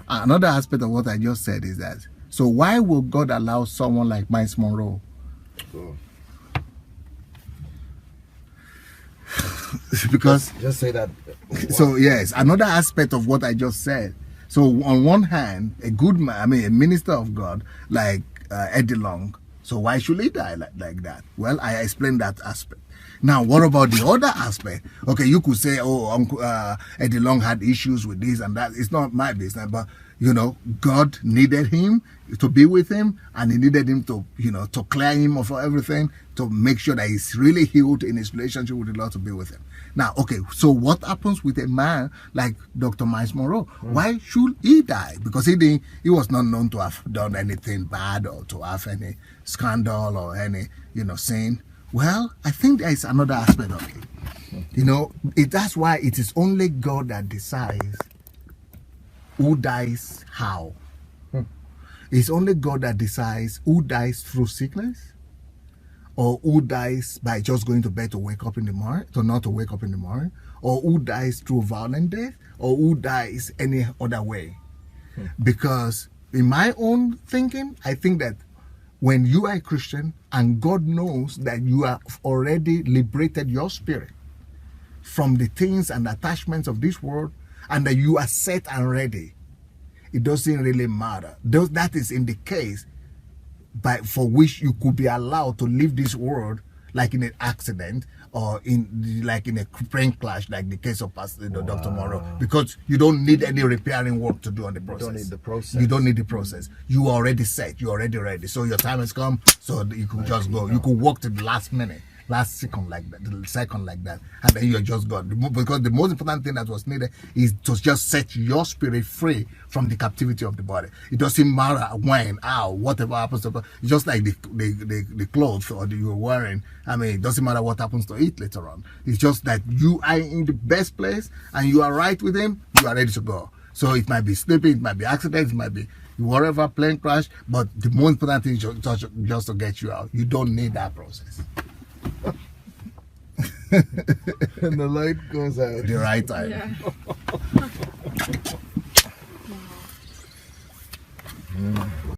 Another aspect of what I just said is that, so why will God allow someone like Miles Monroe? Oh. Because just say that. So yes, another aspect of what I just said. So on one hand, a good man, I mean a minister of God like Adelaja, so why should he die like that? Well, I explained that aspect. Now, what about the other aspect? Okay, you could say, oh, Uncle Adelaja had issues with this and that. It's not my business, but you know, God needed him to be with him, and he needed him to, you know, to clear him of everything, to make sure that he's really healed in his relationship with the Lord, to be with him. Now, okay, so what happens with a man like Dr. Miles Monroe? Why should he die? Because he was not known to have done anything bad or to have any scandal or any, you know, sin. Well, I think there is another aspect of it. You know, that's why it is only God that decides who dies how. It's only God that decides who dies through sickness, or who dies by just going to bed to wake up in the morning, to not to wake up in the morning, or who dies through violent death, or who dies any other way. Because in my own thinking, I think that when you are a Christian and God knows that you have already liberated your spirit from the things and attachments of this world, and that you are set and ready, it doesn't really matter. That is in the case for which you could be allowed to leave this world, like in an accident or like in a plane crash, like the case of Dr. Monroe, because you don't need any repairing work to do on the process. You don't need the process. You don't need the process. You are already set. You're already ready. So your time has come. So you could just go. You could walk to the last minute, last second like that, and then you're just gone. Because the most important thing that was needed is to just set your spirit free from the captivity of the body. It doesn't matter when, how, whatever happens to it. It's just like the clothes or you're wearing. I mean, it doesn't matter what happens to it later on. It's just that you are in the best place and you are right with him. You are ready to go. So it might be sleeping, it might be accidents, it might be whatever, plane crash. But the most important thing is just to get you out. You don't need that process. And the light goes out. The right time. Yeah.